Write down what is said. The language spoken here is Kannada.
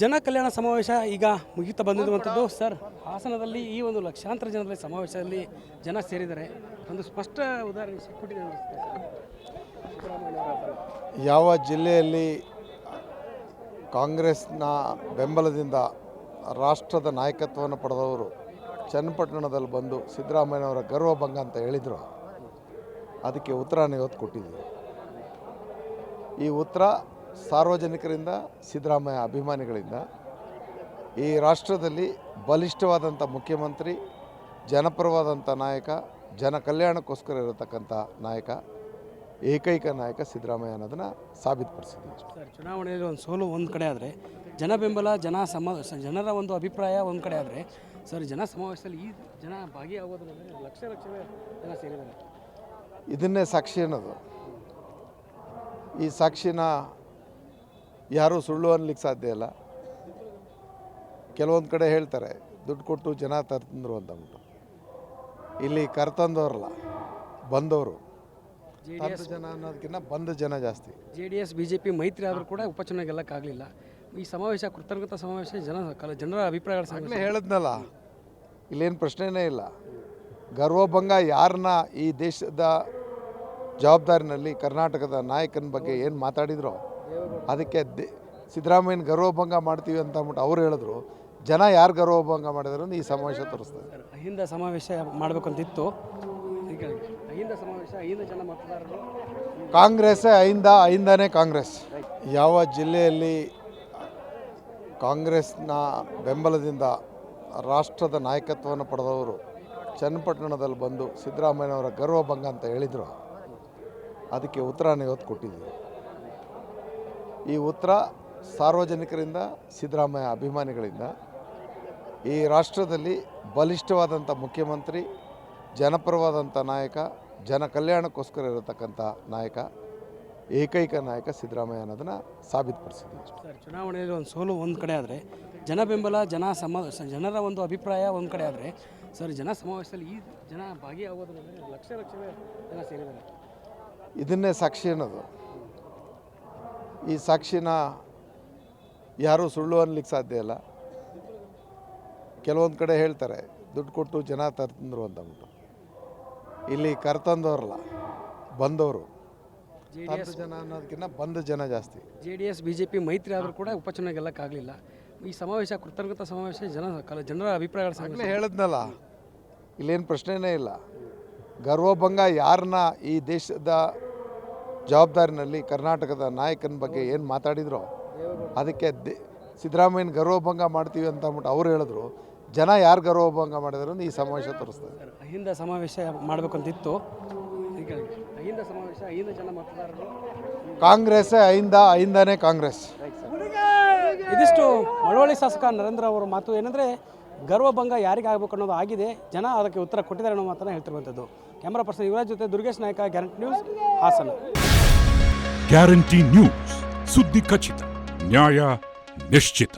ಜನ ಕಲ್ಯಾಣ ಸಮಾವೇಶ ಈಗ ಮುಗಿತಾ ಬಂದಿರುವಂಥದ್ದು ಸರ್. ಹಾಸನದಲ್ಲಿ ಈ ಒಂದು ಲಕ್ಷಾಂತರ ಜನರಲ್ಲಿ ಸಮಾವೇಶದಲ್ಲಿ ಜನ ಸೇರಿದ್ದಾರೆ. ಒಂದು ಸ್ಪಷ್ಟ ಉದಾಹರಣೆ ಸಿಕ್ಕಿಬಿಟ್ಟಿದೆ ಅನಿಸುತ್ತೆ ಸರ್. ಯಾವ ಜಿಲ್ಲೆಯಲ್ಲಿ ಕಾಂಗ್ರೆಸ್ನ ಬೆಂಬಲದಿಂದ ರಾಷ್ಟ್ರದ ನಾಯಕತ್ವವನ್ನು ಪಡೆದವರು ಚನ್ನಪಟ್ಟಣದಲ್ಲಿ ಬಂದು ಸಿದ್ದರಾಮಯ್ಯನವರ ಗರ್ವಭಂಗ ಅಂತ ಹೇಳಿದರು, ಅದಕ್ಕೆ ಉತ್ತರನ ಇವತ್ತು ಕೊಟ್ಟಿದ್ದೀವಿ. ಈ ಉತ್ತರ ಸಾರ್ವಜನಿಕರಿಂದ, ಸಿದ್ದರಾಮಯ್ಯ ಅಭಿಮಾನಿಗಳಿಂದ, ಈ ರಾಷ್ಟ್ರದಲ್ಲಿ ಬಲಿಷ್ಠವಾದಂಥ ಮುಖ್ಯಮಂತ್ರಿ, ಜನಪರವಾದಂಥ ನಾಯಕ, ಜನ ಕಲ್ಯಾಣಕ್ಕೋಸ್ಕರ ಇರತಕ್ಕಂಥ ನಾಯಕ, ಏಕೈಕ ನಾಯಕ ಸಿದ್ದರಾಮಯ್ಯ ಅನ್ನೋದನ್ನು ಸಾಬೀತುಪಡಿಸಿದ್ದೀವಿ. ಸರ್, ಚುನಾವಣೆಯಲ್ಲಿ ಒಂದು ಸೋಲು ಒಂದು ಕಡೆ ಆದರೆ ಜನ ಬೆಂಬಲ, ಜನರ ಒಂದು ಅಭಿಪ್ರಾಯ ಒಂದು ಕಡೆ ಆದರೆ ಸರ್, ಜನ ಸಮಾವೇಶದಲ್ಲಿ ಈ ಜನ ಭಾಗಿಯಾಗೋದ್ರಲ್ಲಿ ಲಕ್ಷ ಜನ ಸೇರಿದ್ದಾರೆ. ಇದನ್ನೇ ಸಾಕ್ಷಿ ಅನ್ನೋದು. ಈ ಸಾಕ್ಷಿನ ಯಾರೂ ಸುಳ್ಳು ಅನ್ನಲಿಕ್ಕೆ ಸಾಧ್ಯ ಇಲ್ಲ. ಕೆಲವೊಂದು ಕಡೆ ಹೇಳ್ತಾರೆ ದುಡ್ಡು ಕೊಟ್ಟು ಜನ ತರ್ತಂದ್ರು ಅಂತಂದ್ಬಿಟ್ಟು. ಇಲ್ಲಿ ಕರ್ತಂದವ್ರಲ್ಲ, ಬಂದವರು. ಜನ ಅನ್ನೋದಕ್ಕಿಂತ ಬಂದ ಜನ ಜಾಸ್ತಿ. JDS BJP ಮೈತ್ರಿ ಆದರೂ ಕೂಡ ಉಪಚುನಾವಣೆ ಗೆಲ್ಲಕ್ಕಾಗಲಿಲ್ಲ. ಈ ಸಮಾವೇಶ ಕೃತಜ್ಞತಾ ಸಮಾವೇಶ, ಜನರ ಅಭಿಪ್ರಾಯಗಳ ಸಮಾವೇಶ. ಹೇಳಿದ್ನಲ್ಲ, ಇಲ್ಲೇನು ಪ್ರಶ್ನೆನೇ ಇಲ್ಲ. ಗರ್ವಭಂಗ ಯಾರನ್ನ ಈ ದೇಶದ ಜವಾಬ್ದಾರಿನಲ್ಲಿ ಕರ್ನಾಟಕದ ನಾಯಕನ ಬಗ್ಗೆ ಏನು ಮಾತಾಡಿದ್ರು ಅದಕ್ಕೆ ಸಿದ್ದರಾಮಯ್ಯನ ಗರ್ವಭಂಗ ಮಾಡ್ತೀವಿ ಅಂತ ಅಂದ್ಬಿಟ್ಟು ಅವ್ರು ಹೇಳಿದ್ರು. ಜನ ಯಾರು ಗರ್ವಭಂಗ ಮಾಡಿದ್ರು ಈ ಸಮಾವೇಶ ತೋರಿಸ್ತದೆ. ಅಹಿಂದ ಸಮಾವೇಶ ಮಾಡಬೇಕು ಅಂತಿತ್ತು. ಈಗ ಅಹಿಂದ ಸಮಾವೇಶ, ಅಹಿಂದ ಜನ ಮತದಾರರು ಕಾಂಗ್ರೆಸ್ಸೇ ಅಹಿಂದನೇ ಕಾಂಗ್ರೆಸ್. ಯಾವ ಜಿಲ್ಲೆಯಲ್ಲಿ ಕಾಂಗ್ರೆಸ್ನ ಬೆಂಬಲದಿಂದ ರಾಷ್ಟ್ರದ ನಾಯಕತ್ವವನ್ನು ಪಡೆದವರು ಚನ್ನಪಟ್ಟಣದಲ್ಲಿ ಬಂದು ಸಿದ್ದರಾಮಯ್ಯನವರ ಗರ್ವಭಂಗ ಅಂತ ಹೇಳಿದರು, ಅದಕ್ಕೆ ಉತ್ತರನ ಇವತ್ತು ಕೊಟ್ಟಿದ್ದೀವಿ. ಈ ಉತ್ತರ ಸಾರ್ವಜನಿಕರಿಂದ, ಸಿದ್ದರಾಮಯ್ಯ ಅಭಿಮಾನಿಗಳಿಂದ, ಈ ರಾಷ್ಟ್ರದಲ್ಲಿ ಬಲಿಷ್ಠವಾದಂಥ ಮುಖ್ಯಮಂತ್ರಿ, ಜನಪರವಾದಂಥ ನಾಯಕ, ಜನ ಕಲ್ಯಾಣಕ್ಕೋಸ್ಕರ ಇರತಕ್ಕಂಥ ನಾಯಕ, ಏಕೈಕ ನಾಯಕ ಸಿದ್ದರಾಮಯ್ಯ ಅನ್ನೋದನ್ನು ಸಾಬೀತುಪಡಿಸಿದ್ದೀವಿ. ಸರ್, ಚುನಾವಣೆಯಲ್ಲಿ ಒಂದು ಸೋಲು ಒಂದು ಕಡೆ ಆದರೆ ಜನ ಬೆಂಬಲ, ಜನರ ಒಂದು ಅಭಿಪ್ರಾಯ ಒಂದು ಕಡೆ ಆದರೆ ಸರ್, ಜನ ಸಮಾವೇಶದಲ್ಲಿ ಈ ಜನ ಭಾಗಿಯಾಗೋದ್ರಲ್ಲಿ ಲಕ್ಷ ಜನ ಸೇರಿದ್ದಾರೆ. ಇದನ್ನೇ ಸಾಕ್ಷಿ ಅನ್ನೋದು. ಈ ಸಾಕ್ಷಿನ ಯಾರೂ ಸುಳ್ಳು ಅನ್ನಲಿಕ್ಕೆ ಸಾಧ್ಯ ಇಲ್ಲ. ಕೆಲವೊಂದು ಕಡೆ ಹೇಳ್ತಾರೆ ದುಡ್ಡು ಕೊಟ್ಟು ಜನ ತರ್ತಂದ್ರು ಅಂತಂದ್ಬಿಟ್ಟು. ಇಲ್ಲಿ ಕರ್ತಂದವ್ರಲ್ಲ, ಬಂದವರು. ಜನ ಅನ್ನೋದಕ್ಕಿಂತ ಬಂದ ಜನ ಜಾಸ್ತಿ. JDS BJP ಮೈತ್ರಿ ಆದರೂ ಕೂಡ ಉಪಚುನಾವಣೆ ಗೆಲ್ಲಕ್ಕಾಗಲಿಲ್ಲ. ಈ ಸಮಾವೇಶ ಕೃತಜ್ಞತಾ ಸಮಾವೇಶ, ಜನರ ಅಭಿಪ್ರಾಯಗಳ ಸಮಾವೇಶ. ಹೇಳಿದ್ನಲ್ಲ, ಇಲ್ಲೇನು ಪ್ರಶ್ನೆನೇ ಇಲ್ಲ. ಗರ್ವಭಂಗ ಯಾರನ್ನ ಈ ದೇಶದ ಜವಾಬ್ದಾರಿನಲ್ಲಿ ಕರ್ನಾಟಕದ ನಾಯಕನ ಬಗ್ಗೆ ಏನು ಮಾತಾಡಿದ್ರು ಅದಕ್ಕೆ ಸಿದ್ದರಾಮಯ್ಯನ ಗರ್ವಭಂಗ ಮಾಡ್ತೀವಿ ಅಂತ ಅಂದ್ಬಿಟ್ಟು ಅವ್ರು ಹೇಳಿದ್ರು. ಜನ ಯಾರು ಗರ್ವಭಂಗ ಮಾಡಿದ್ರು ಈ ಸಮಾವೇಶ ತೋರಿಸ್ತದೆ. ಅಹಿಂದ ಸಮಾವೇಶ ಮಾಡಬೇಕು ಅಂತಿತ್ತು. ಈಗ ಅಹಿಂದ ಸಮಾವೇಶ, ಅಹಿಂದ ಜನ ಮತದಾರರು ಕಾಂಗ್ರೆಸ್ಸೇ ಅಹಿಂದನೇ ಕಾಂಗ್ರೆಸ್. ಇದಿಷ್ಟು ಮಳವಳ್ಳಿ ಶಾಸಕ ನರೇಂದ್ರ ಅವರ ಮಾತು. ಏನಂದರೆ ಗರ್ವಭಂಗ ಯಾರಿಗೆ ಆಗಬೇಕು ಅನ್ನೋದು ಆಗಿದೆ, ಜನ ಅದಕ್ಕೆ ಉತ್ತರ ಕೊಟ್ಟಿದ್ದಾರೆ ಅನ್ನೋ ಮಾತನ್ನು ಹೇಳ್ತಿರುವಂಥದ್ದು. ಕ್ಯಾಮರಾ ಪರ್ಸನ್ ಯುವರಾಜ್ ಜೊತೆ ದುರ್ಗೇಶ್ ನಾಯಕ, guarantee news, Hassan. Guarantee news, ಸುದ್ದಿ ಖಚಿತ, ನ್ಯಾಯ ನಿಶ್ಚಿತ.